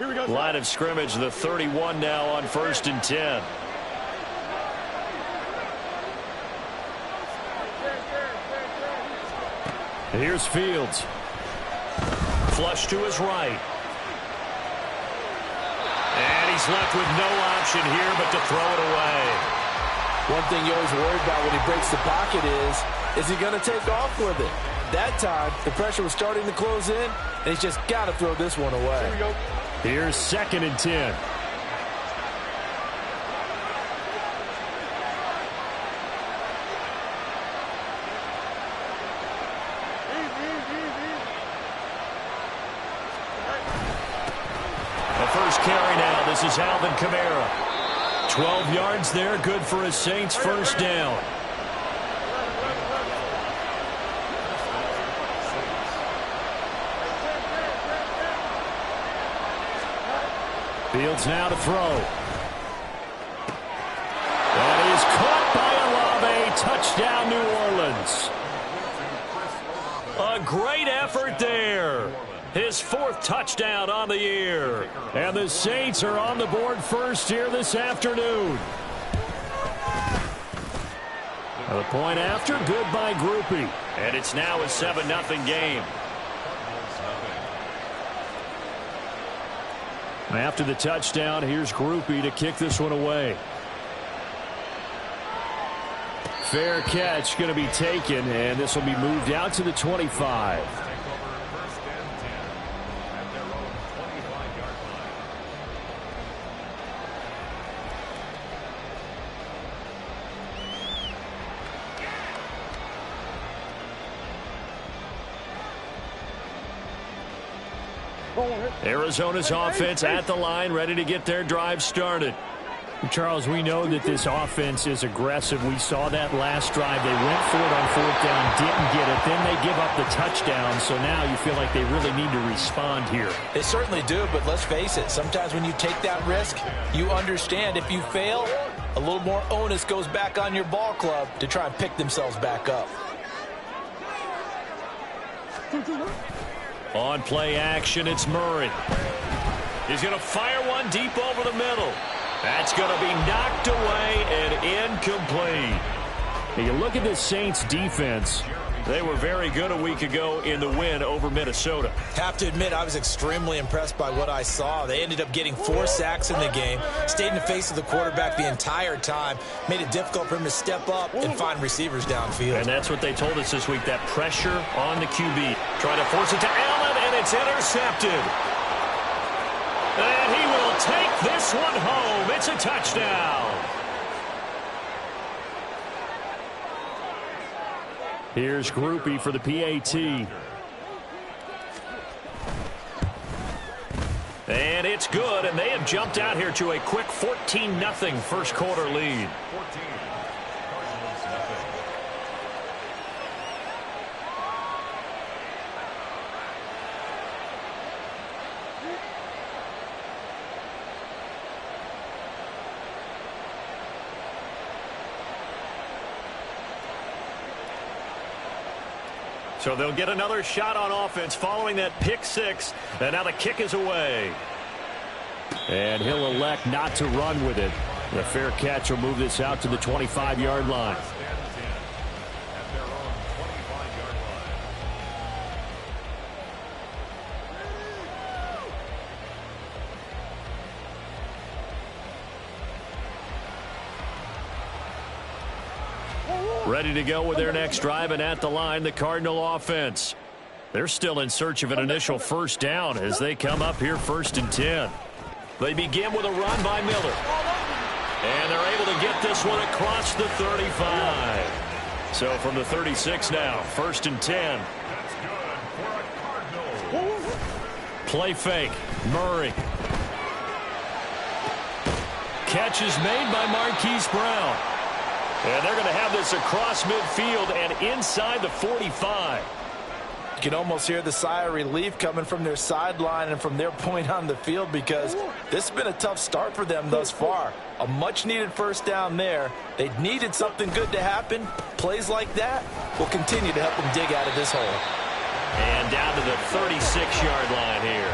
Line of scrimmage, the 31 now on 1st and 10. Here's Fields. Flush to his right. And he's left with no option here but to throw it away. One thing you always worry about when he breaks the pocket is he going to take off with it? That time, the pressure was starting to close in, and he's just got to throw this one away. Here's 2nd and 10. The first carry now. This is Alvin Kamara. 12 yards there, good for a Saints first down. Fields now to throw. That is caught by Olave. Touchdown, New Orleans. A great effort there. His 4th touchdown on the year. And the Saints are on the board first here this afternoon. The point after, good by Grupe. And it's now a 7-0 game. After the touchdown, here's Grupe to kick this one away. Fair catch going to be taken, and this will be moved out to the 25. Arizona's offense at the line, ready to get their drive started. Charles, we know that this offense is aggressive. We saw that last drive. They went for it on 4th down, didn't get it. Then they give up the touchdown, so now you feel like they really need to respond here. They certainly do, but let's face it. Sometimes when you take that risk, you understand if you fail, a little more onus goes back on your ball club to try and pick themselves back up. On play action, it's Murray. He's going to fire one deep over the middle. That's going to be knocked away and incomplete. Hey, you look at this Saints defense. They were very good a week ago in the win over Minnesota. Have to admit, I was extremely impressed by what I saw. They ended up getting 4 sacks in the game, stayed in the face of the quarterback the entire time, made it difficult for him to step up and find receivers downfield. And that's what they told us this week, that pressure on the QB. Trying to force it to Allen, and it's intercepted. And he will take this one home. It's a touchdown. Here's Grupe for the PAT. And it's good, and they have jumped out here to a quick 14-0 first quarter lead. So they'll get another shot on offense following that pick 6. And now the kick is away. And he'll elect not to run with it. The fair catch will move this out to the 25-yard line. Ready to go with their next drive, and at the line, the Cardinal offense. They're still in search of an initial first down as they come up here 1st and 10. They begin with a run by Miller. And they're able to get this one across the 35. So from the 36 now, 1st and 10. Play fake. Murray. Catch is made by Marquise Brown. And they're going to have this across midfield and inside the 45. You can almost hear the sigh of relief coming from their sideline and from their point on the field, because this has been a tough start for them thus far. A much-needed first down there. They needed something good to happen. Plays like that will continue to help them dig out of this hole. And down to the 36-yard line here.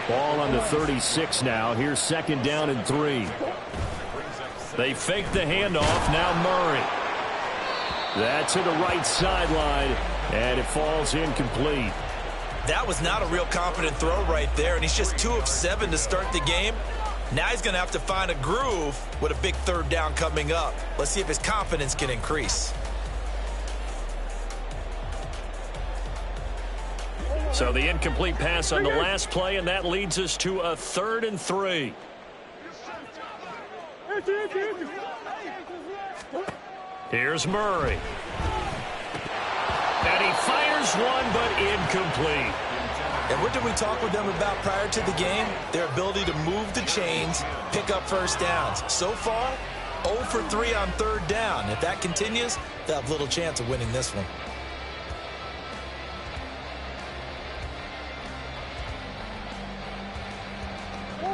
Ball on the 36 now. Here's 2nd down and 3. They fake the handoff. Now Murray. That's to the right sideline, and it falls incomplete. That was not a real confident throw right there, and he's just 2 of 7 to start the game. Now he's going to have to find a groove with a big 3rd down coming up. Let's see if his confidence can increase. So the incomplete pass on the last play, and that leads us to a 3rd and 3. Here's Murray. And he fires one, but incomplete. And what did we talk with them about prior to the game? Their ability to move the chains, pick up first downs. So far, 0 for 3 on 3rd down. If that continues, they'll have little chance of winning this one.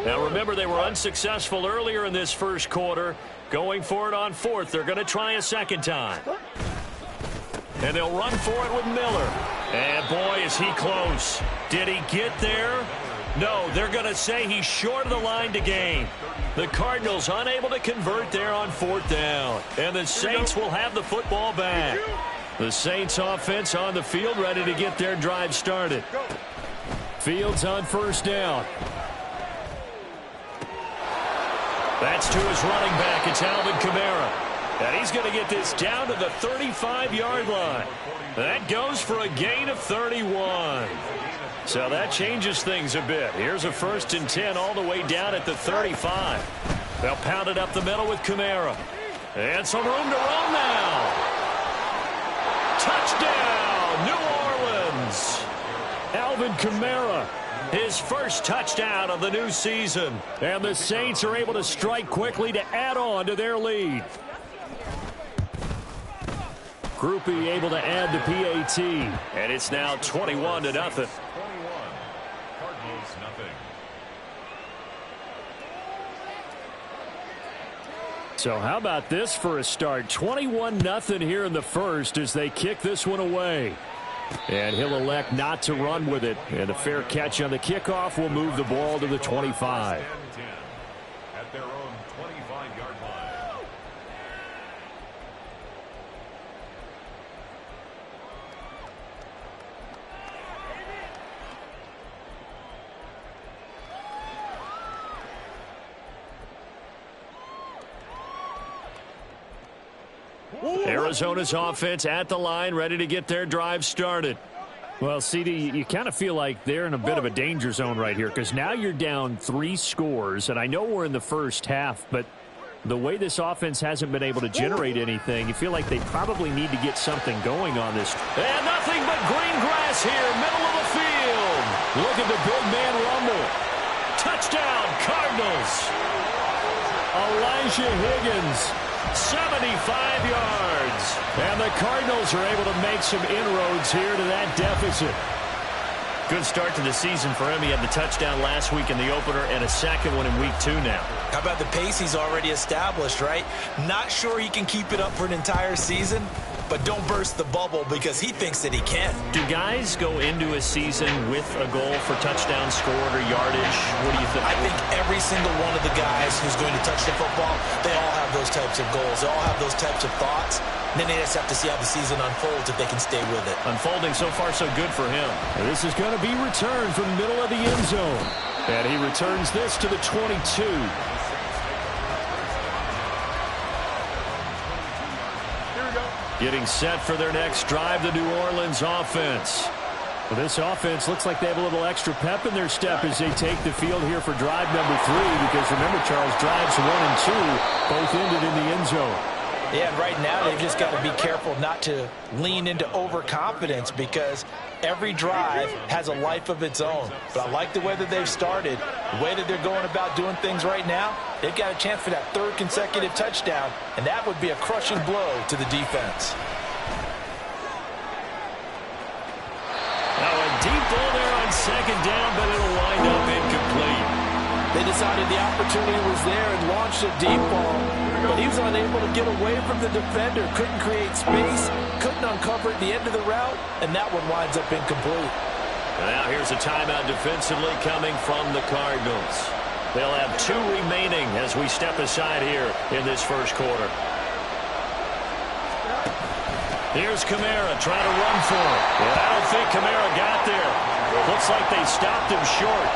Now remember, they were unsuccessful earlier in this first quarter. Going for it on 4th. They're going to try a 2nd time. And they'll run for it with Miller. And boy, is he close. Did he get there? No, they're going to say he's short of the line to gain. The Cardinals unable to convert there on 4th down. And the Saints will have the football back. The Saints offense on the field, ready to get their drive started. Fields on 1st down. That's to his running back. It's Alvin Kamara. And he's going to get this down to the 35-yard line. That goes for a gain of 31. So that changes things a bit. Here's a 1st and 10 all the way down at the 35. They'll pound it up the middle with Kamara. And some room to run now. Touchdown, New Orleans. Alvin Kamara. His first touchdown of the new season. And the Saints are able to strike quickly to add on to their lead. Groupie able to add the PAT. And it's now 21-0. 21. Cardinals nothing. So how about this for a start? 21-0 here in the first as they kick this one away. And he'll elect not to run with it. And a fair catch on the kickoff will move the ball to the 25. At their own 25-yard line. Arizona's offense at the line, ready to get their drive started. Well, CD, you kind of feel like they're in a bit of a danger zone right here because now you're down 3 scores, and I know we're in the first half, but the way this offense hasn't been able to generate anything, you feel like they probably need to get something going on this. And nothing but green grass here, middle of the field. Look at the big man rumble. Touchdown, Cardinals. Elijah Higgins. 75 yards. And the Cardinals are able to make some inroads here to that deficit. Good start to the season for him. He had the touchdown last week in the opener and a second one in week 2 now. How about the pace he's already established, right? Not sure he can keep it up for an entire season, but don't burst the bubble because he thinks that he can. Do guys go into a season with a goal for touchdown scored or yardage? What do you think? I think every single one of the guys who's going to touch the football, they all have those types of goals. They all have those types of thoughts. And then they just have to see how the season unfolds if they can stay with it. Unfolding so far so good for him. And this is going to be returned from the middle of the end zone. And he returns this to the 22. Getting set for their next drive, the New Orleans offense. Well, this offense looks like they have a little extra pep in their step as they take the field here for drive number 3. Because remember, Charles, drives 1 and 2 both ended in the end zone. Yeah, and right now they've just got to be careful not to lean into overconfidence because every drive has a life of its own. But I like the way that they've started, the way that they're going about doing things right now. They've got a chance for that 3rd consecutive touchdown, and that would be a crushing blow to the defense. Now a deep ball there on 2nd down, but it'll wind up incomplete. They decided the opportunity was there and launched a deep ball, but he was unable to get away from the defender, couldn't create space, couldn't uncover at the end of the route, and that one winds up incomplete. And now here's a timeout defensively coming from the Cardinals. They'll have 2 remaining as we step aside here in this first quarter. Here's Kamara trying to run for it. And I don't think Kamara got there. Looks like they stopped him short.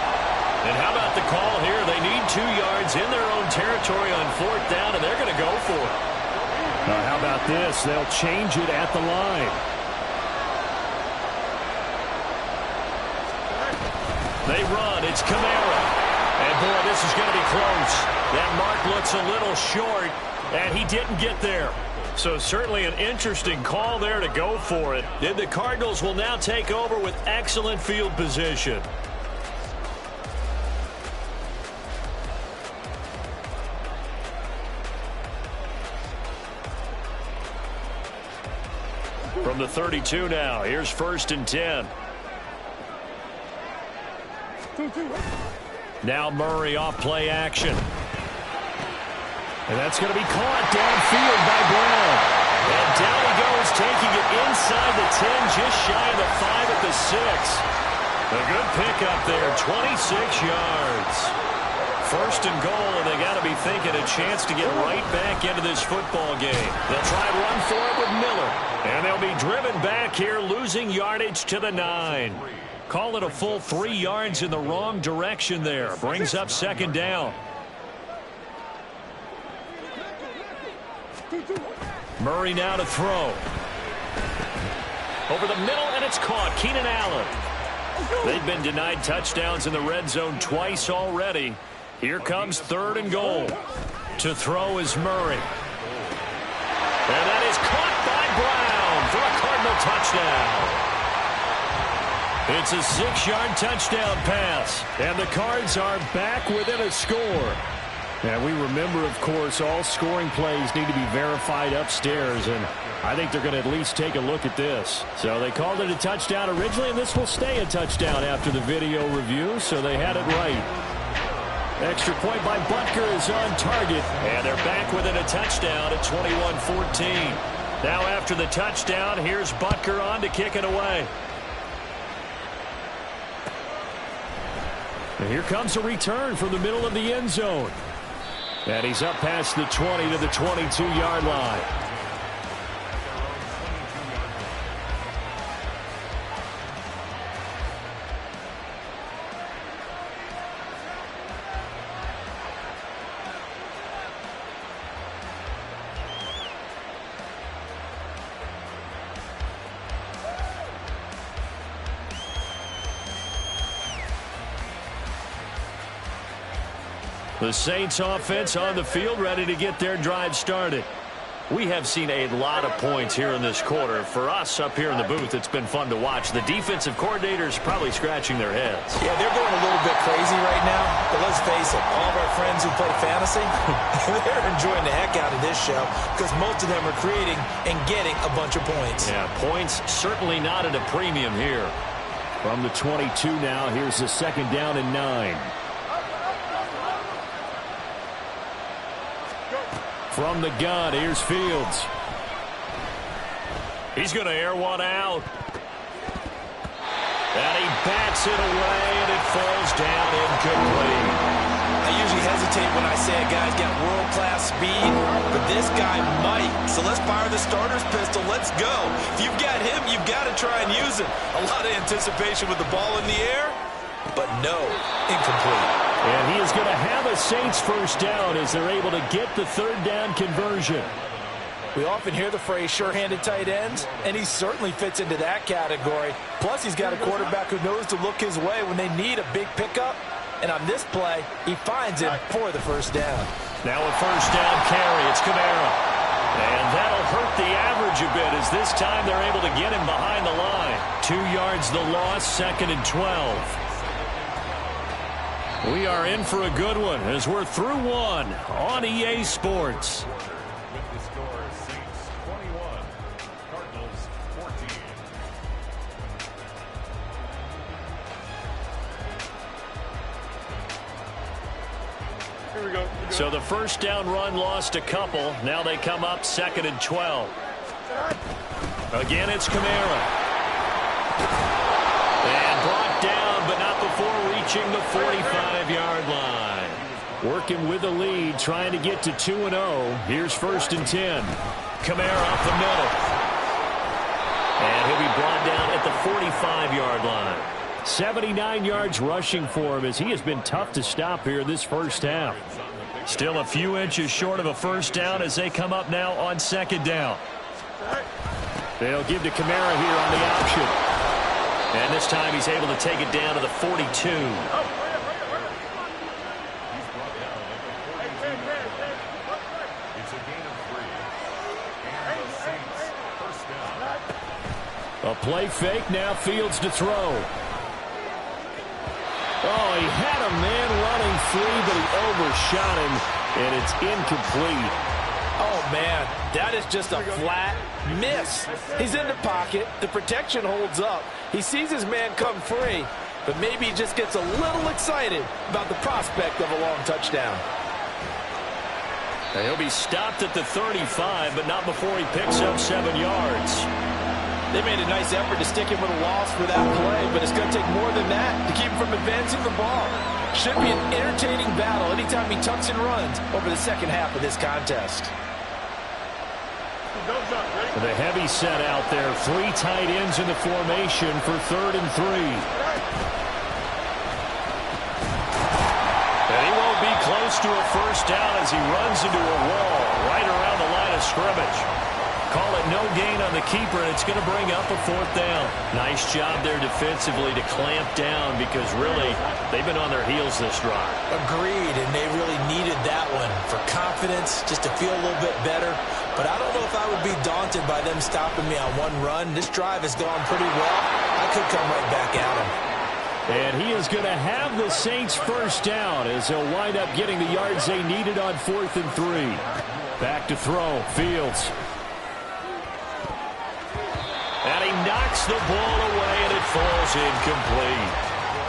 And how about the call here? They need 2 yards in their own territory on 4th down, and they're going to go for it. How about this? They'll change it at the line. They run. It's Kamara. And, boy, this is going to be close. That mark looks a little short, and he didn't get there. So certainly an interesting call there to go for it. And the Cardinals will now take over with excellent field position. From the 32 now, here's 1st and 10. Now Murray off play action. And that's going to be caught downfield by Brown. And down he goes, taking it inside the 10, just shy of the 5 at the 6. A good pickup there, 26 yards. 1st and goal, and they got to be thinking a chance to get right back into this football game. They'll try and run for it with Miller. And they'll be driven back here, losing yardage to the 9. Call it a full 3 yards in the wrong direction there. Brings up 2nd down. Murray now to throw. Over the middle, and it's caught. Keenan Allen. They've been denied touchdowns in the red zone twice already. Here comes 3rd and goal. To throw is Murray. And that is caught by Brown for a Cardinal touchdown. It's a 6-yard touchdown pass. And the Cards are back within a score. And we remember, of course, all scoring plays need to be verified upstairs, and I think they're going to at least take a look at this. So they called it a touchdown originally, and this will stay a touchdown after the video review, so they had it right. Extra point by Butker is on target, and they're back within a touchdown at 21-14. Now after the touchdown, here's Butker on to kick it away. And here comes a return from the middle of the end zone. And he's up past the 20 to the 22-yard line. The Saints offense on the field, ready to get their drive started. We have seen a lot of points here in this quarter. For us up here in the booth, it's been fun to watch. The defensive coordinators probably scratching their heads. Yeah, they're going a little bit crazy right now. But let's face it, all of our friends who play fantasy, they're enjoying the heck out of this show because most of them are creating and getting a bunch of points. Yeah, points certainly not at a premium here. From the 22 now, here's the 2nd down and 9. From the gun, here's Fields. He's going to air one out. And he bats it away, and it falls down incomplete. I usually hesitate when I say a guy's got world-class speed, but this guy might. So let's fire the starter's pistol. Let's go. If you've got him, you've got to try and use him. A lot of anticipation with the ball in the air, but no, incomplete. And he is going to have a Saints 1st down as they're able to get the 3rd down conversion. We often hear the phrase sure-handed tight ends, and he certainly fits into that category. Plus, he's got a quarterback who knows to look his way when they need a big pickup. And on this play, he finds it for the 1st down. Now a 1st down carry. It's Kamara. And that'll hurt the average a bit as this time they're able to get him behind the line. 2 yards the loss, 2nd and 12. We are in for a good one as we're through one on EA Sports. With the score, Saints 21, Cardinals 14. Here we go. So the 1st down run lost a couple. Now they come up 2nd and 12. Again, it's Kamara. And brought approaching the 45-yard line. Working with the lead, trying to get to 2-0. Here's 1st and 10. Kamara up the middle. And he'll be brought down at the 45-yard line. 79 yards rushing for him as he has been tough to stop here this first half. Still a few inches short of a first down as they come up now on 2nd down. They'll give to Kamara here on the option. And this time he's able to take it down to the 42. He's brought down at the 42. It's a gain of 3. And the Saints first down. A play fake, now Fields to throw. Oh, he had a man running free, but he overshot him, and it's incomplete. Oh, man, that is just a flat miss. He's in the pocket. The protection holds up. He sees his man come free, but maybe he just gets a little excited about the prospect of a long touchdown. He'll be stopped at the 35, but not before he picks up 7 yards. They made a nice effort to stick him with a loss for that play, but it's going to take more than that to keep him from advancing the ball. Should be an entertaining battle anytime he tucks and runs over the second half of this contest. The heavy set out there. 3 tight ends in the formation for 3rd and 3. And he won't be close to a first down as he runs into a wall right around the line of scrimmage. Call it no gain on the keeper, and it's going to bring up a 4th down. Nice job there defensively to clamp down because really they've been on their heels this drive. Agreed, and they really needed that one for confidence, just to feel a little bit better. But I don't know if I would be daunted by them stopping me on one run. This drive has gone pretty well. I could come right back at him. And he is going to have the Saints first down as they'll wind up getting the yards they needed on 4th and 3. Back to throw, Fields. And he knocks the ball away, and it falls incomplete.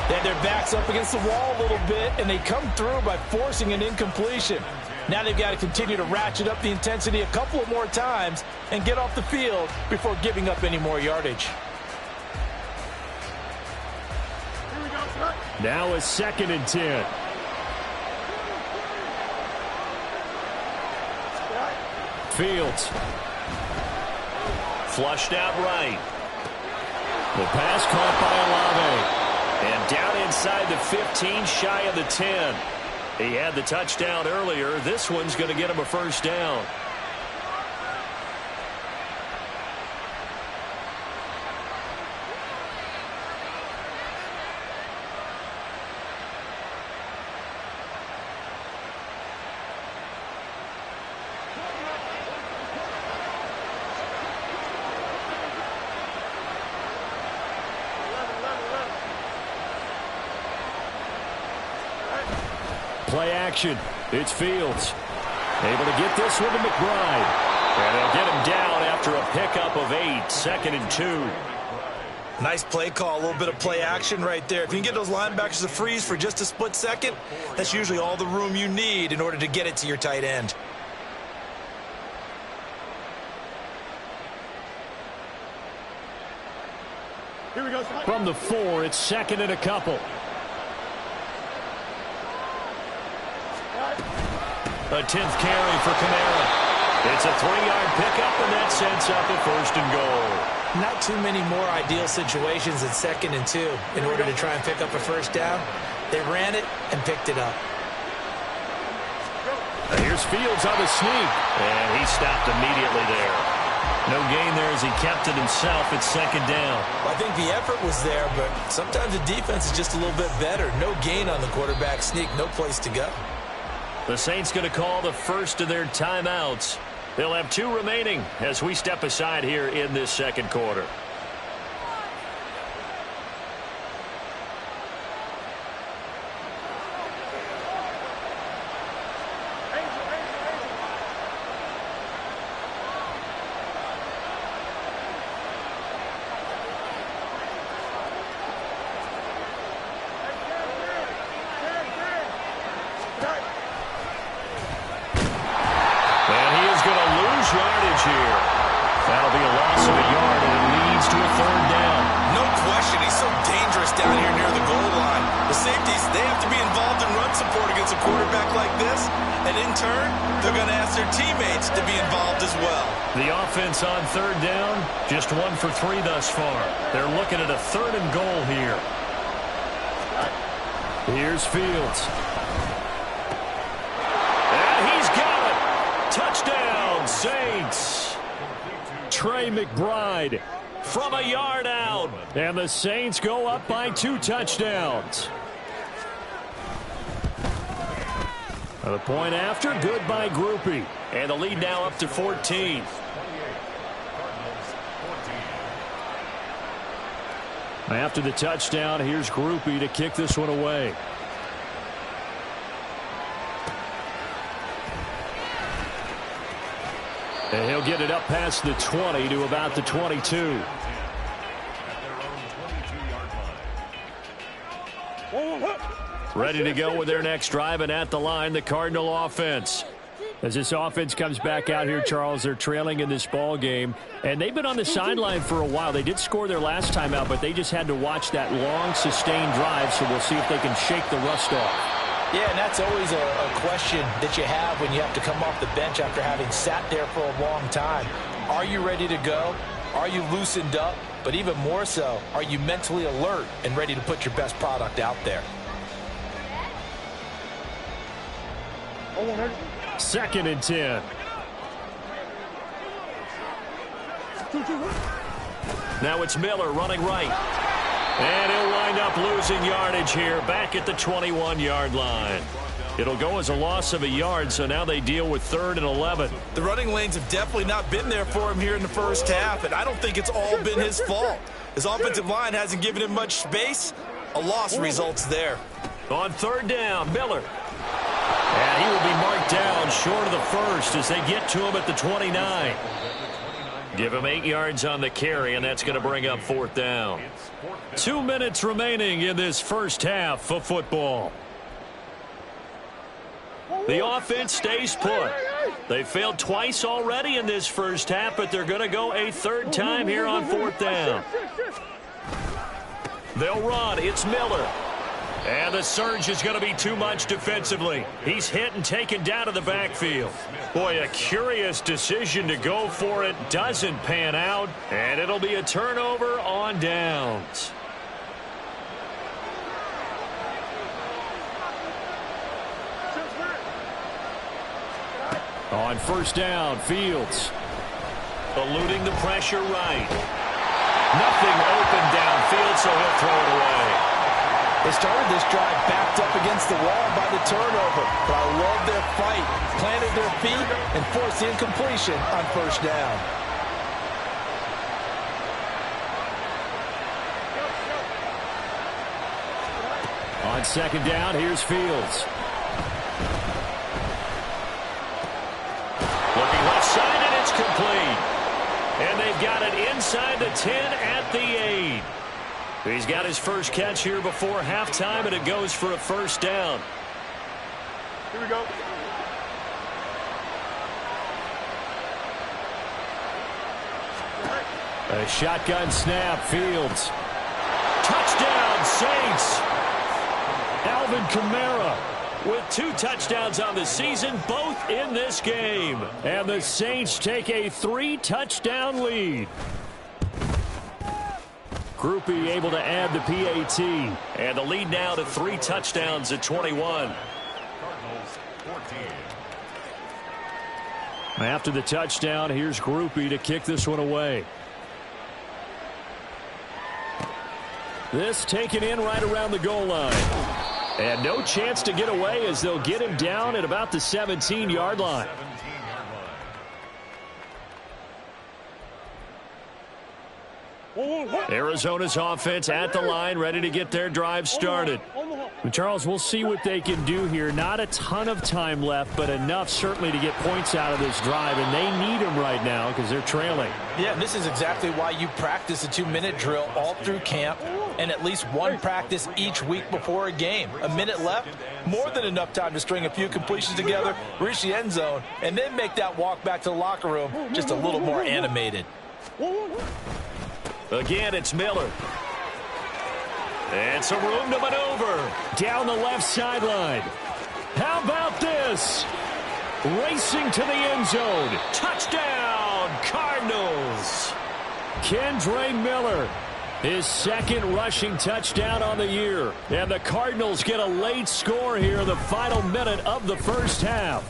They had their backs up against the wall a little bit, and they come through by forcing an incompletion. Now they've got to continue to ratchet up the intensity a couple of more times and get off the field before giving up any more yardage. Now a 2nd and 10. Fields. Flushed out right. The pass caught by Olave. And down inside the 15, shy of the 10. He had the touchdown earlier. This one's going to get him a first down. Play action. It's Fields. Able to get this one to McBride. And they'll get him down after a pickup of 8. 2nd and 2. Nice play call, a little bit of play action right there. If you can get those linebackers to freeze for just a split second, that's usually all the room you need in order to get it to your tight end. Here we go. From the 4, it's 2nd and a couple. A 10th carry for Kamara. It's a 3-yard pickup, and that sets up a 1st and goal. Not too many more ideal situations than 2nd and 2 in order to try and pick up a first down. They ran it and picked it up. Here's Fields on the sneak. And he stopped immediately there. No gain there as he kept it himself at 2nd down. Well, I think the effort was there, but sometimes the defense is just a little bit better. No gain on the quarterback sneak, no place to go. The Saints going to call the first of their timeouts. They'll have 2 remaining as we step aside here in this 2nd quarter. Yardage here. That'll be a loss of a yard, and it leads their teammates to be involved as well. The offense on third down, just 1 for 3 thus far. They're looking at a 3rd and goal here. Here's Fields. And he's got it. Touchdown, Saints. Trey McBride From a yard out. And the Saints go up by 2 touchdowns. The point after, good by Groupie. And the lead now up to 14. After the touchdown, here's Groupie to kick this one away. And he'll get it up past the 20 to about the 22. Ready to go with their next drive, and at the line, the Cardinal offense. As this offense comes back out here, Charles, they're trailing in this ball game, and they've been on the sideline for a while. They did score their last time out, but they just had to watch that long, sustained drive, so we'll see if they can shake the rust off. Yeah, and that's always a question that you have when you have to come off the bench after having sat there for a long time. Are you ready to go? Are you loosened up? But even more so, are you mentally alert and ready to put your best product out there? 2nd and 10. Now it's Miller running right. And he'll wind up losing yardage here back at the 21-yard line. It'll go as a loss of a yard, so now they deal with 3rd and 11. The running lanes have definitely not been there for him here in the first half, and I don't think it's all been his fault. His offensive line hasn't given him much space. A loss results there. On 3rd down, Miller. And he will be marked down short of the first as they get to him at the 29. Give him 8 yards on the carry, and that's going to bring up 4th down. 2 minutes remaining in this first half of football. The offense stays put. They failed twice already in this first half, but they're going to go a 3rd time here on 4th down. They'll run. It's Miller. And the surge is going to be too much defensively. He's hit and taken down to the backfield. Boy, a curious decision to go for it. Doesn't pan out. And it'll be a turnover on downs. On 1st down, Fields. Eluding the pressure right. Nothing open downfield, so he'll throw it away. They started this drive backed up against the wall by the turnover, but I love their fight, planted their feet, and forced the incompletion on 1st down. On 2nd down, here's Fields. Looking left side, and it's complete. And they've got it inside the 10 at the 8. He's got his first catch here before halftime, and it goes for a 1st down. Here we go. A shotgun snap, Fields. Touchdown, Saints. Alvin Kamara With 2 touchdowns on the season, both in this game. And the Saints take a 3-touchdown lead. Groupie able to add the PAT. And the lead now to 3 touchdowns at 21. Cardinals 14. After the touchdown, here's Groupie to kick this one away. This taken in right around the goal line. And no chance to get away as they'll get him down at about the 17-yard line. 17-yard line. Arizona's offense at the line, ready to get their drive started. Charles, we'll see what they can do here. Not a ton of time left, but enough certainly to get points out of this drive, and they need them right now because they're trailing. Yeah, and this is exactly why you practice a 2-minute drill all through camp and at least one practice each week before a game. A minute left, more than enough time to string a few completions together, reach the end zone, and then make that walk back to the locker room just a little more animated. Again, it's Miller. And some room to maneuver. Down the left sideline. How about this? Racing to the end zone. Touchdown, Cardinals. Kendre Miller, his second rushing touchdown on the year. And the Cardinals get a late score here in the final minute of the first half.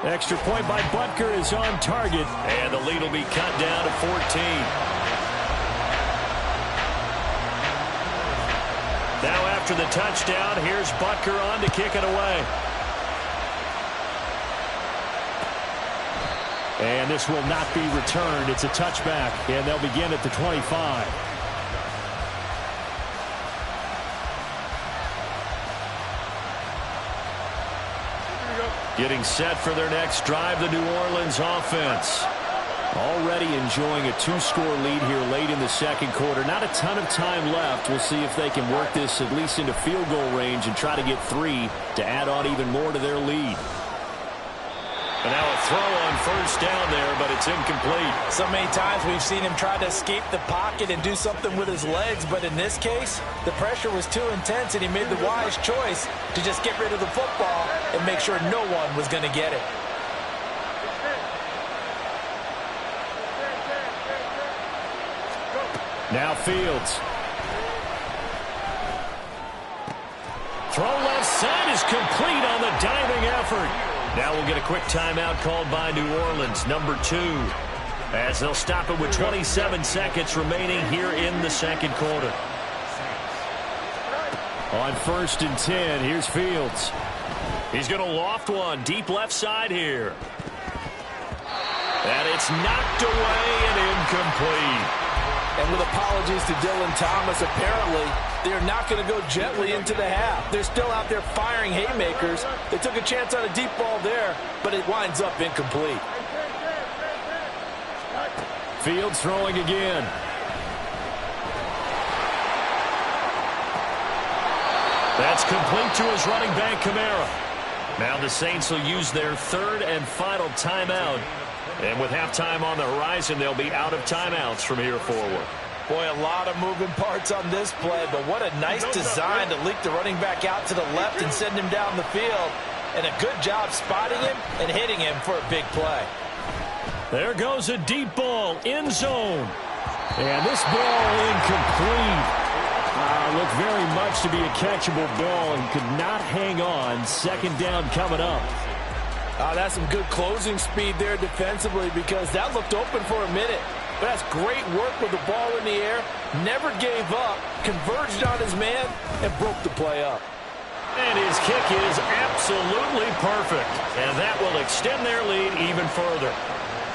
Extra point by Butker is on target. And the lead will be cut down to 14. Now after the touchdown, here's Butker on to kick it away. And this will not be returned. It's a touchback, and they'll begin at the 25. Getting set for their next drive, the New Orleans offense. Already enjoying a two-score lead here late in the second quarter. Not a ton of time left. We'll see if they can work this at least into field goal range and try to get 3 to add on even more to their lead. And now a throw on first down there, but it's incomplete. So many times we've seen him try to escape the pocket and do something with his legs, but in this case, the pressure was too intense, and he made the wise choice to just get rid of the football and make sure no one was going to get it. Now Fields. Throw left side is complete on the diving effort. Now we'll get a quick timeout called by New Orleans, number 2, as they'll stop it with 27 seconds remaining here in the second quarter. On 1st and 10, here's Fields. He's going to loft one deep left side here. And it's knocked away and incomplete. And with apologies to Dylan Thomas, apparently they're not going to go gently into the half. They're still out there firing haymakers. They took a chance on a deep ball there, but it winds up incomplete. Fields throwing again. That's complete to his running back, Kamara. Now the Saints will use their third and final timeout. And with halftime on the horizon, they'll be out of timeouts from here forward. Boy, a lot of moving parts on this play, but what a nice design to leak the running back out to the left and send him down the field. And a good job spotting him and hitting him for a big play. There goes a deep ball, end zone. And this ball incomplete. Looked very much to be a catchable ball and could not hang on. Second down coming up. That's some good closing speed there defensively, because that looked open for a minute. But that's great work with the ball in the air. Never gave up, converged on his man, and broke the play up. And his kick is absolutely perfect. And that will extend their lead even further.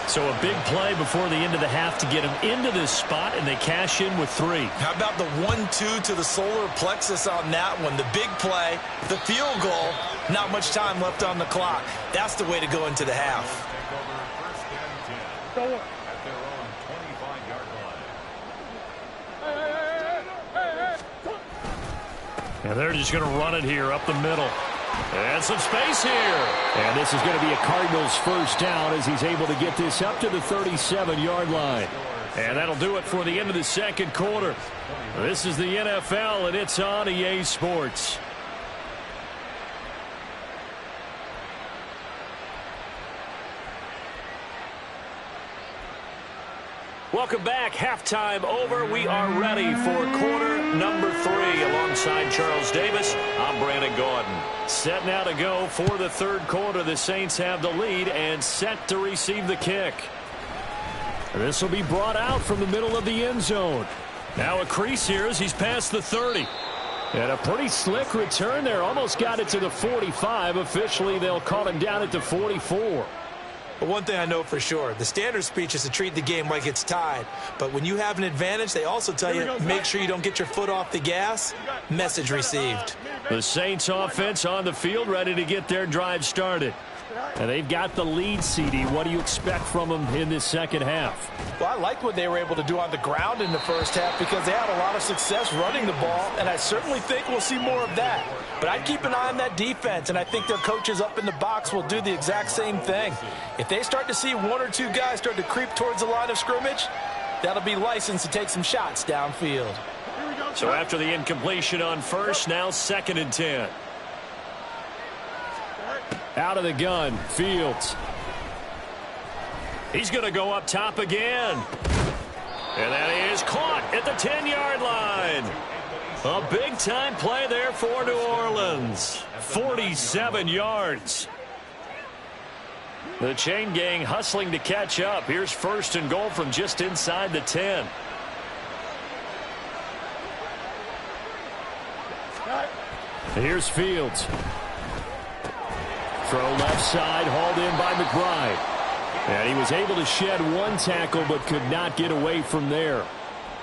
So a big play before the end of the half to get them into this spot, and they cash in with 3. How about the 1-2 to the solar plexus on that one? The big play, the field goal, not much time left on the clock. That's the way to go into the half. At their own 25-yard line. And they're just going to run it here up the middle. And some space here. And this is going to be a Cardinals first down as he's able to get this up to the 37-yard line. And that'll do it for the end of the second quarter. This is the NFL, and it's on EA Sports. Welcome back. Halftime over. We are ready for quarter number 3. Alongside Charles Davis, I'm Brandon Gordon. Set now to go for the third quarter. The Saints have the lead and set to receive the kick. This will be brought out from the middle of the end zone. Now a crease here as he's past the 30. And a pretty slick return there. Almost got it to the 45. Officially, they'll call him down at the 44. But one thing I know for sure, the standard speech is to treat the game like it's tied. But when you have an advantage, they also tell you, make sure you don't get your foot off the gas. Message received. The Saints offense on the field, ready to get their drive started. And they've got the lead, CD. What do you expect from them in this second half? Well, I liked what they were able to do on the ground in the first half, because they had a lot of success running the ball, and I certainly think we'll see more of that. But I'd keep an eye on that defense, and I think their coaches up in the box will do the exact same thing. If they start to see 1 or 2 guys start to creep towards the line of scrimmage, that'll be licensed to take some shots downfield. So after the incompletion on first, now 2nd and 10. Out of the gun, Fields. He's going to go up top again. And that is caught at the 10-yard line. A big-time play there for New Orleans. 47 yards. The chain gang hustling to catch up. Here's first and goal from just inside the 10. Here's Fields. Throw left side, hauled in by McBride. And he was able to shed one tackle but could not get away from there.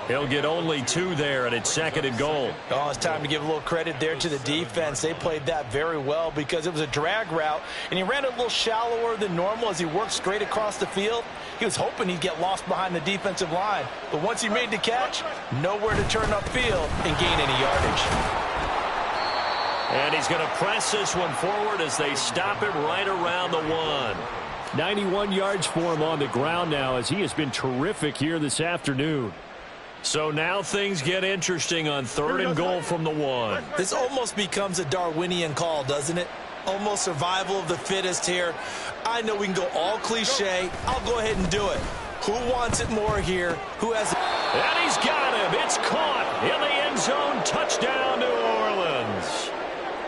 He'll get only 2 there, and it's second and goal. Oh, it's time to give a little credit there to the defense. They played that very well because it was a drag route, and he ran a little shallower than normal as he worked straight across the field. He was hoping he'd get lost behind the defensive line, but once he made the catch, nowhere to turn upfield and gain any yardage. And he's going to press this one forward as they stop him right around the 1. 91 yards for him on the ground now as he has been terrific here this afternoon. So now things get interesting on third and goal from the 1. This almost becomes a Darwinian call, doesn't it? Almost survival of the fittest here. I know we can go all cliche. I'll go ahead and do it. Who wants it more here? Who has it? And he's got him. It's caught in the end zone. Touchdown, New Orleans.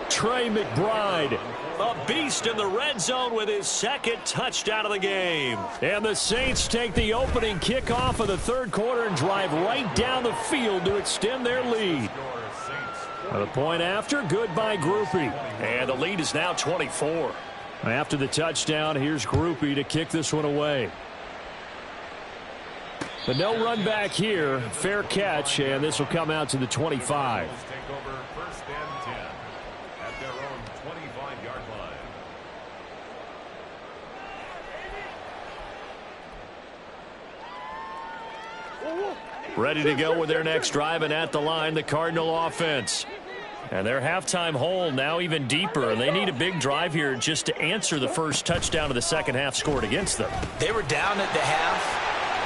Trey McBride. A beast in the red zone with his second touchdown of the game. And the Saints take the opening kickoff of the third quarter and drive right down the field to extend their lead. The point after, good by Grupe. And the lead is now 24. After the touchdown, here's Grupe to kick this one away. But no run back here. Fair catch, and this will come out to the 25. Take over first and 10 at their own 25-yard line. Ready to go with their next drive, and at the line, the Cardinal offense. And their halftime hole now even deeper. They need a big drive here just to answer the first touchdown of the second half scored against them. They were down at the half.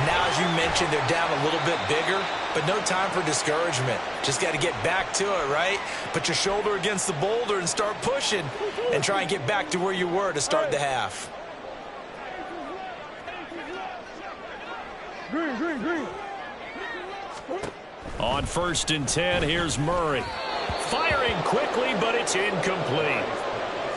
Now, as you mentioned, they're down a little bit bigger, but no time for discouragement. Just got to get back to it, right? Put your shoulder against the boulder and start pushing and try and get back to where you were to start the half. Green. On first and 10, here's Murray. Firing quickly, but it's incomplete.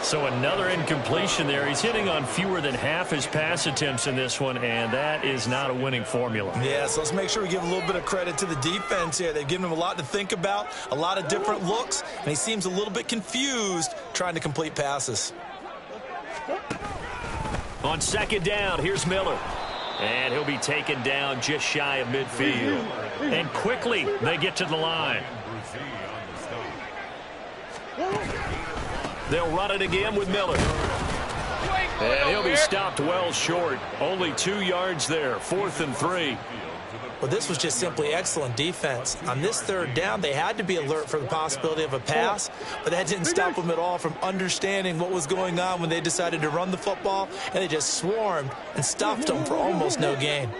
So another incompletion there. He's hitting on fewer than half his pass attempts in this one, and that is not a winning formula. Yeah, so let's make sure we give a little bit of credit to the defense here. They've given him a lot to think about, a lot of different looks, and he seems a little bit confused trying to complete passes. On second down, here's Miller. And he'll be taken down just shy of midfield. And quickly, they get to the line. They'll run it again with Miller. And he'll be stopped well short. Only 2 yards there, 4th and 3. Well, this was just simply excellent defense. On this third down, they had to be alert for the possibility of a pass, but that didn't stop them at all from understanding what was going on when they decided to run the football, and they just swarmed and stuffed them for almost no gain.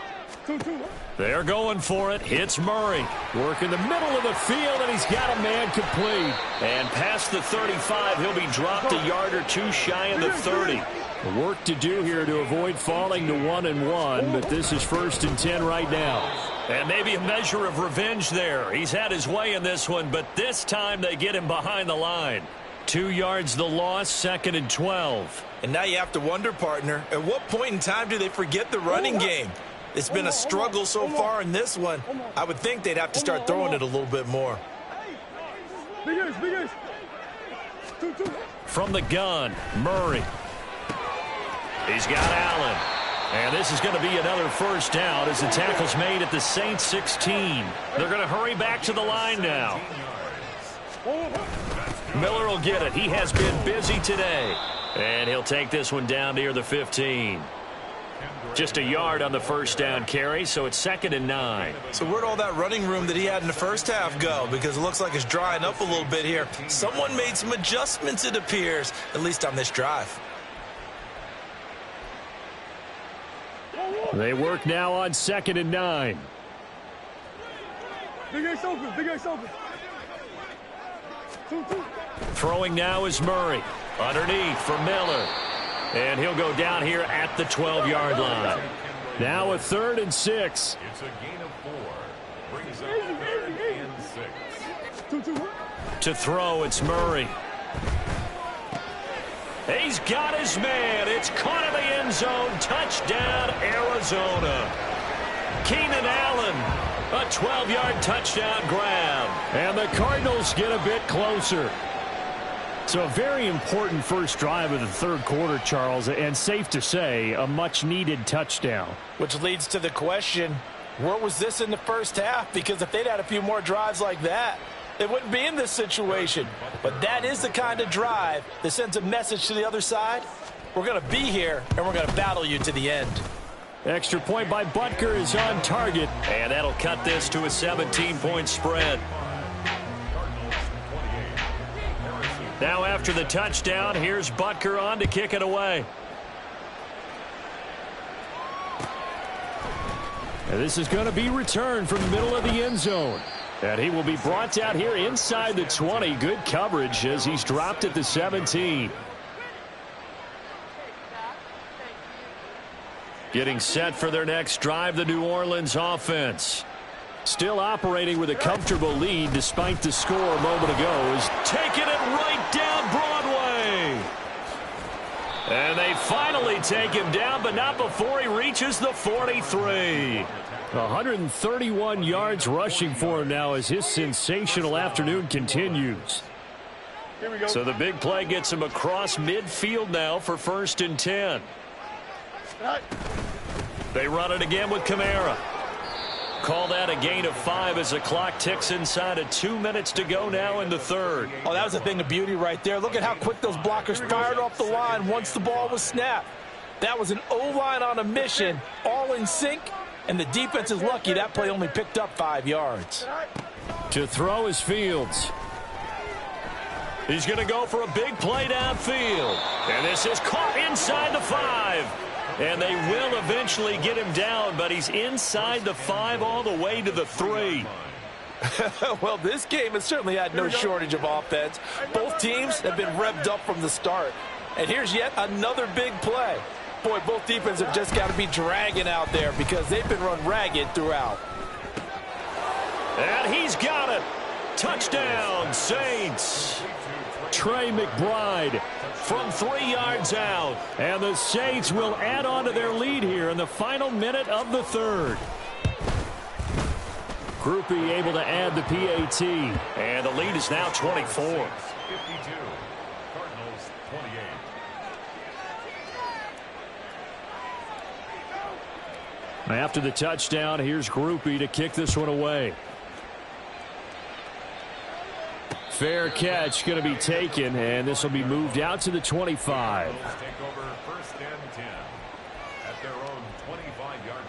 They're going for it. It's Murray. Work in the middle of the field, and he's got a man complete. And past the 35, he'll be dropped a yard or 2 shy of the 30. Work to do here to avoid falling to 1-1, but this is first and 10 right now. And maybe a measure of revenge there. He's had his way in this one, but this time they get him behind the line. 2 yards the loss, 2nd and 12. And now you have to wonder, partner, at what point in time do they forget the running game? It's been a struggle so far in this one. I would think they'd have to start throwing it a little bit more. From the gun, Murray. He's got Allen. And this is going to be another first down as the tackle's made at the Saints 16. They're going to hurry back to the line now. Miller will get it. He has been busy today. And he'll take this one down near the 15. Just a yard on the first down carry, so it's 2nd and 9. So where'd all that running room that he had in the first half go? Because it looks like it's drying up a little bit here. Someone made some adjustments, it appears, at least on this drive. They work now on 2nd and 9. Big Ace open. Throwing now is Murray. Underneath for Miller. And he'll go down here at the 12-yard line. Now a 3rd and 6. It's a gain of 4. Brings up 3rd and 6. To throw, it's Murray. He's got his man. It's caught in the end zone. Touchdown, Arizona. Keenan Allen, a 12-yard touchdown grab. And the Cardinals get a bit closer. So a very important first drive of the third quarter, Charles, and safe to say, a much-needed touchdown. Which leads to the question, where was this in the first half? Because if they'd had a few more drives like that, they wouldn't be in this situation. But that is the kind of drive that sends a message to the other side. We're going to be here, and we're going to battle you to the end. Extra point by Butker is on target. And that'll cut this to a 17-point spread. Now after the touchdown, here's Butker on to kick it away. And this is going to be returned from the middle of the end zone. And he will be brought out here inside the 20. Good coverage as he's dropped at the 17. Getting set for their next drive, the New Orleans offense. Still operating with a comfortable lead despite the score a moment ago. Is taking it right down Broadway. And they finally take him down, but not before he reaches the 43. 131 yards rushing for him now as his sensational afternoon continues. So the big play gets him across midfield now for 1st and 10. They run it again with Kamara. Call that a gain of 5 as the clock ticks inside of 2 minutes to go now in the third. Oh, that was a thing of beauty right there. Look at how quick those blockers fired off the line once the ball was snapped. That was an O-line on a mission, all in sync, and the defense is lucky that play only picked up 5 yards. To throw is Fields. He's going to go for a big play downfield. And this is caught inside the 5. And they will eventually get him down, but he's inside the 5 all the way to the 3. Well, this game has certainly had no shortage of offense. Both teams have been revved up from the start. And here's yet another big play. Boy, both defenses have just got to be dragging out there because they've been run ragged throughout. And he's got it. Touchdown, Saints. Trey McBride from 3 yards out. And the Saints will add on to their lead here in the final minute of the third. Groupie able to add the PAT. And the lead is now 24. 52. Cardinals 28. After the touchdown, here's Groupie to kick this one away. Fair catch going to be taken, and this will be moved out to the 25. Take over 1st and 10 at their own 25-yard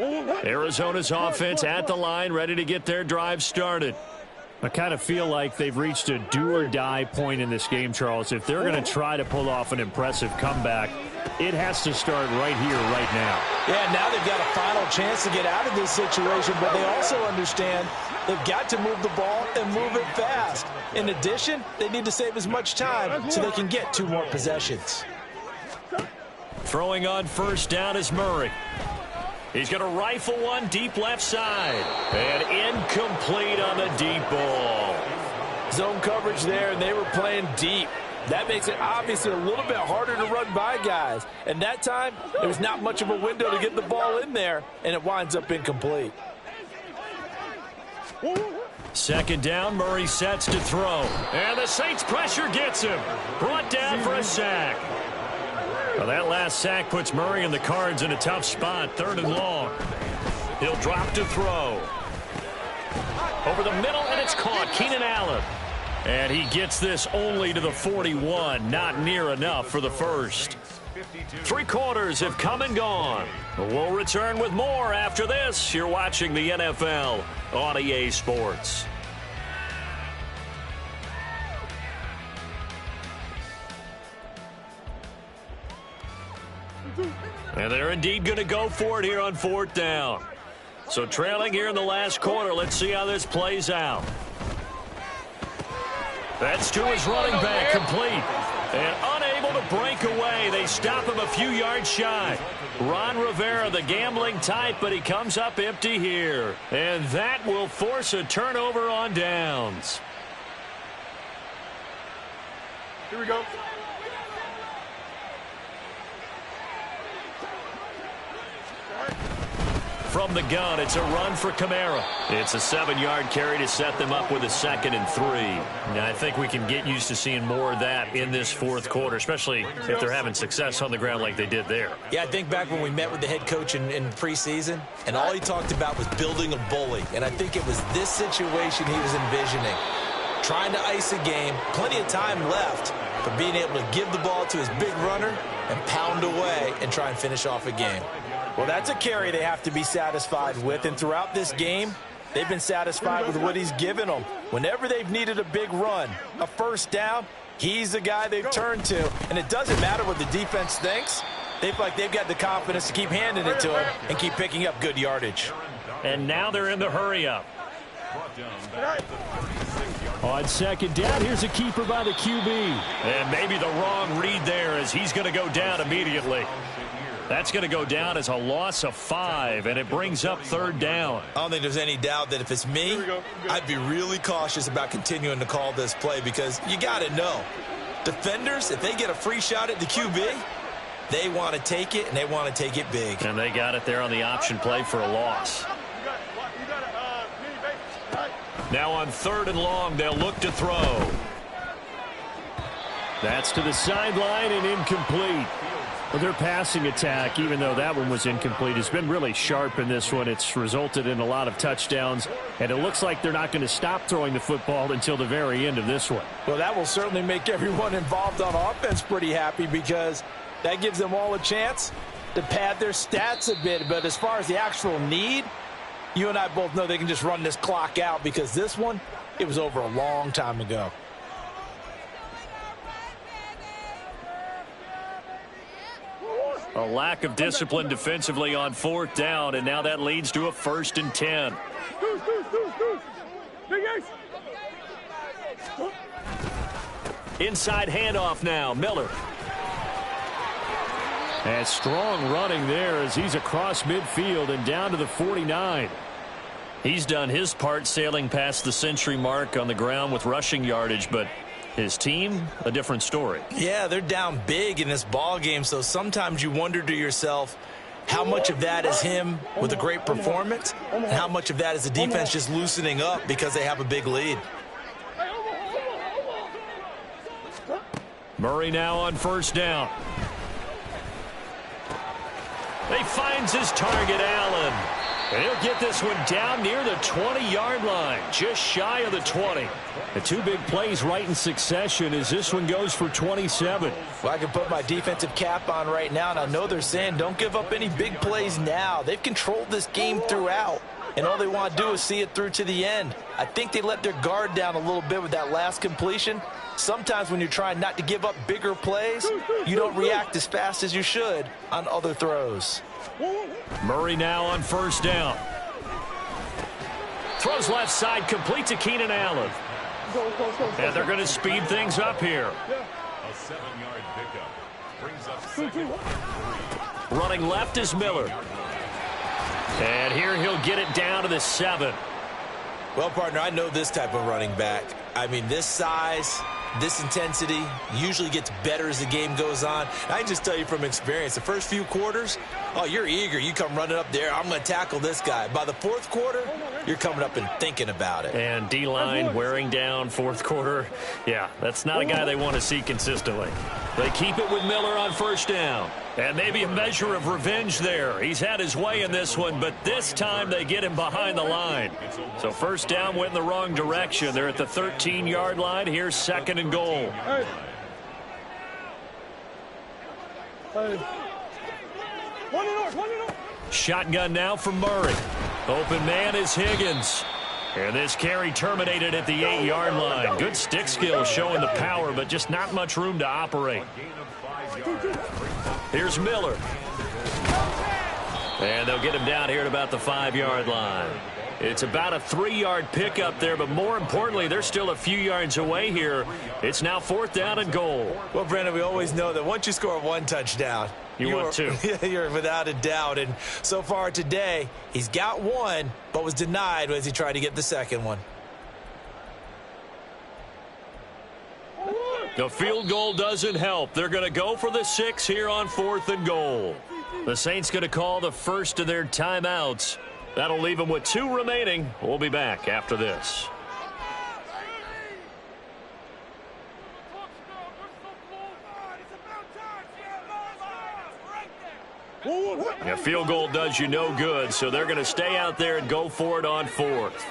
line. Arizona's offense at the line, ready to get their drive started. I kind of feel like they've reached a do-or-die point in this game, Charles. If they're going to try to pull off an impressive comeback, it has to start right here, right now. Yeah, now they've got a final chance to get out of this situation, but they also understand they've got to move the ball and move it fast. In addition, they need to save as much time so they can get 2 more possessions. Throwing on 1st down is Murray. He's going to rifle one deep left side. And incomplete on the deep ball. Zone coverage there, and they were playing deep. That makes it obviously a little bit harder to run by guys. And that time, there was not much of a window to get the ball in there, and it winds up incomplete. 2nd down, Murray sets to throw. And the Saints pressure gets him. Brought down for a sack. Well, that last sack puts Murray and the Cards in a tough spot, 3rd and long. He'll drop to throw. Over the middle, and it's caught. Keenan Allen. And he gets this only to the 41. Not near enough for the first. 3 quarters have come and gone. We'll return with more after this. You're watching the NFL on EA Sports. And they're indeed going to go for it here on 4th down. So trailing here in the last quarter. Let's see how this plays out. That's to his running back, complete. And unable to break away. They stop him a few yards shy. Ron Rivera, the gambling type, but he comes up empty here. And that will force a turnover on downs. Here we go. From the gun, it's a run for Kamara. It's a 7-yard carry to set them up with a 2nd and 3. Now, I think we can get used to seeing more of that in this fourth quarter, especially if they're having success on the ground like they did there. Yeah, I think back when we met with the head coach in preseason, and all he talked about was building a bully. And I think it was this situation he was envisioning. Trying to ice a game, plenty of time left, but being able to give the ball to his big runner and pound away and try and finish off a game. Well, that's a carry they have to be satisfied with, and throughout this game, they've been satisfied with what he's given them. Whenever they've needed a big run, a first down, he's the guy they've turned to. And it doesn't matter what the defense thinks. They feel like they've got the confidence to keep handing it to him and keep picking up good yardage. And now they're in the hurry-up. On second down, here's a keeper by the QB. And maybe the wrong read there as he's going to go down immediately. That's going to go down as a loss of 5, and it brings up 3rd down. I don't think there's any doubt that if it's me, I'd be really cautious about continuing to call this play because you got to know. Defenders, if they get a free shot at the QB, they want to take it, and they want to take it big. And they got it there on the option play for a loss. Now on 3rd and long, they'll look to throw. That's to the sideline and incomplete. Well, their passing attack, even though that one was incomplete, has been really sharp in this one. It's resulted in a lot of touchdowns, and it looks like they're not going to stop throwing the football until the very end of this one. Well, that will certainly make everyone involved on offense pretty happy because that gives them all a chance to pad their stats a bit. But as far as the actual need, you and I both know they can just run this clock out because this one, it was over a long time ago. A lack of discipline defensively on 4th down, and now that leads to a 1st and 10. Inside handoff now, Miller. And strong running there as he's across midfield and down to the 49. He's done his part sailing past the century mark on the ground with rushing yardage, but his team, a different story. Yeah, they're down big in this ball game, so sometimes you wonder to yourself how much of that is him with a great performance and how much of that is the defense just loosening up because they have a big lead. Murray now on 1st down. He finds his target, Allen. And he'll get this one down near the 20-yard line, just shy of the 20. The 2 big plays right in succession as this one goes for 27. Well, I can put my defensive cap on right now, and I know they're saying don't give up any big plays now. They've controlled this game throughout, and all they want to do is see it through to the end. I think they let their guard down a little bit with that last completion. Sometimes when you're trying not to give up bigger plays, you don't react as fast as you should on other throws. Murray now on 1st down. Throws left side, complete to Keenan Allen. And they're going to speed things up here. A 7-yard pickup brings up 2nd. Running left is Miller. And here he'll get it down to the 7. Well, partner, I know this type of running back. I mean, this size, this intensity usually gets better as the game goes on. I can just tell you from experience, the first few quarters, oh, you're eager. You come running up there. I'm going to tackle this guy. By the 4th quarter, you're coming up and thinking about it. And D-line wearing down 4th quarter. Yeah, that's not a guy they want to see consistently. They keep it with Miller on 1st down. And maybe a measure of revenge there. He's had his way in this one, but this time they get him behind the line. So 1st down went in the wrong direction. They're at the 13-yard line. Here's 2nd and goal. Shotgun now from Murray. Open man is Higgins. And this carry terminated at the 8-yard line. Good stick skill showing the power, but just not much room to operate. Here's Miller. And they'll get him down here at about the 5-yard line. It's about a 3-yard pickup there, but more importantly, they're still a few yards away here. It's now 4th down and goal. Well, Brandon, we always know that once you score 1 touchdown, You want 2. You're without a doubt. And so far today, he's got 1, but was denied as he tried to get the second one. The field goal doesn't help. They're going to go for the 6 here on 4th and goal. The Saints going to call the first of their timeouts. That'll leave them with 2 remaining. We'll be back after this. A field goal does you no good, so they're going to stay out there and go for it on 4th.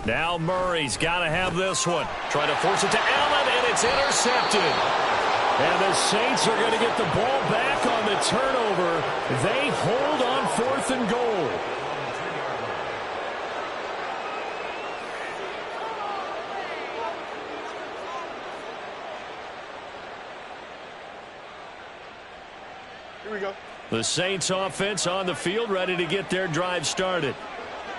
Now Murray's got to have this one. Trying to force it to Allen, and it's intercepted. And the Saints are going to get the ball back on the turnover. They hold on 4th and goal. Here we go. The Saints offense on the field, ready to get their drive started.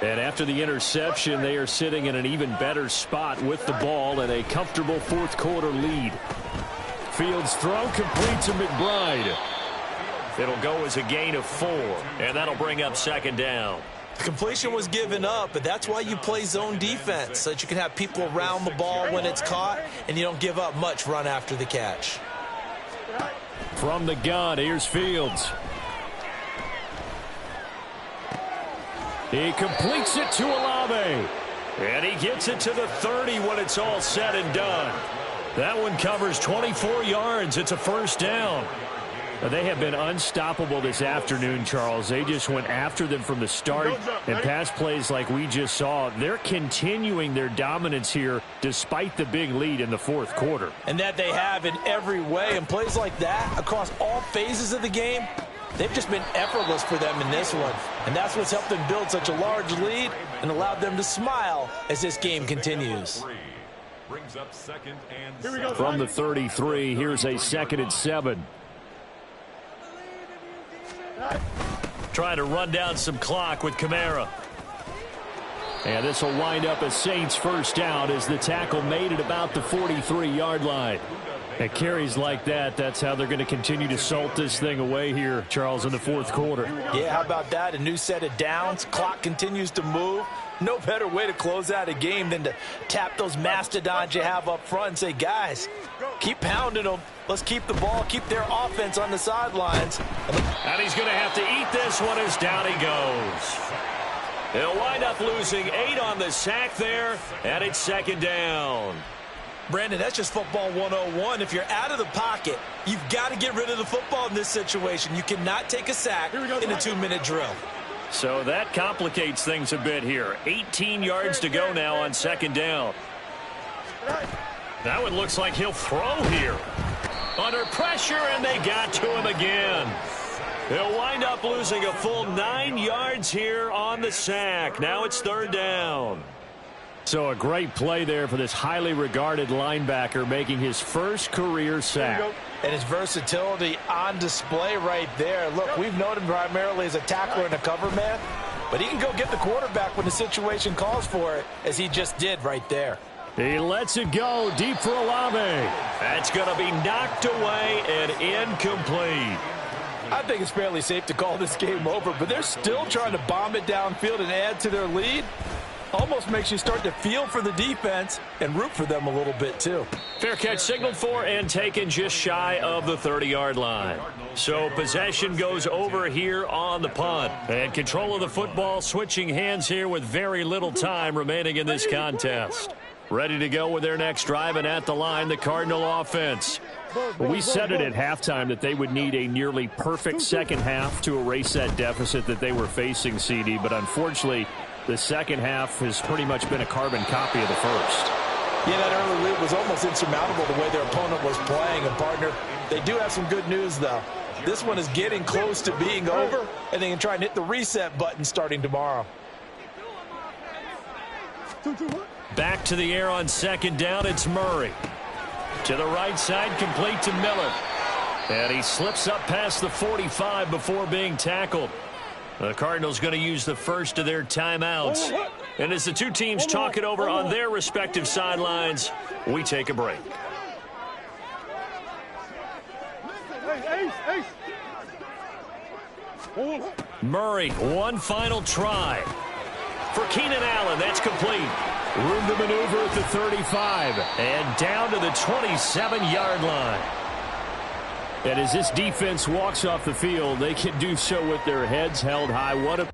And after the interception, they are sitting in an even better spot with the ball and a comfortable 4th quarter lead. Fields throw complete to McBride. It'll go as a gain of 4, and that'll bring up 2nd down. The completion was given up, but that's why you play zone defense, so that you can have people around the ball when it's caught, and you don't give up much run after the catch. From the gun, here's Fields. He completes it to Olave. And he gets it to the 30 when it's all said and done. That one covers 24 yards. It's a 1st down. They have been unstoppable this afternoon, Charles. They just went after them from the start. And pass plays like we just saw, they're continuing their dominance here despite the big lead in the 4th quarter. And that they have in every way. And plays like that across all phases of the game, they've just been effortless for them in this one. And that's what's helped them build such a large lead and allowed them to smile as this game continues. Brings up 2nd and 7. From the 33, here's a 2nd and 7. Trying to run down some clock with Kamara. And this will wind up a Saints 1st down as the tackle made at about the 43-yard line. At carries like that, that's how they're going to continue to salt this thing away here, Charles, in the 4th quarter. Yeah, how about that? A new set of downs. Clock continues to move. No better way to close out a game than to tap those mastodons you have up front and say, guys, keep pounding them. Let's keep the ball, keep their offense on the sidelines. And he's going to have to eat this one as down he goes. He'll wind up losing 8 on the sack there, and it's 2nd down. Brandon, that's just football 101. If you're out of the pocket, you've got to get rid of the football in this situation. You cannot take a sack in a 2-minute drill. So that complicates things a bit here. 18 yards to go now on 2nd down. That one looks like he'll throw here. Under pressure, and they got to him again. He'll wind up losing a full 9 yards here on the sack. Now it's 3rd down. So a great play there for this highly regarded linebacker making his first career sack. And his versatility on display right there. Look, we've known him primarily as a tackler and a cover man, but he can go get the quarterback when the situation calls for it, as he just did right there. He lets it go deep for Olave. That's going to be knocked away and incomplete. I think it's fairly safe to call this game over, but they're still trying to bomb it downfield and add to their lead. Almost makes you start to feel for the defense and root for them a little bit, too. Fair catch signaled for and taken just shy of the 30-yard line. So possession goes over here on the punt. And control of the football switching hands here with very little time remaining in this contest. Ready to go with their next drive, and at the line, the Cardinal offense. We said it at halftime that they would need a nearly perfect second half to erase that deficit that they were facing, CD, but unfortunately, the second half has pretty much been a carbon copy of the first. Yeah, that early lead was almost insurmountable the way their opponent was playing. And, partner, they do have some good news, though. This one is getting close to being over, and they can try and hit the reset button starting tomorrow. Back to the air on 2nd down, it's Murray. To the right side, complete to Miller. And he slips up past the 45 before being tackled. The Cardinals going to use the first of their timeouts. And as the two teams talk it over on their respective sidelines, we take a break. Murray, one final try. For Keenan Allen, that's complete. Room to maneuver at the 35. And down to the 27-yard line. And as this defense walks off the field, they can do so with their heads held high. What a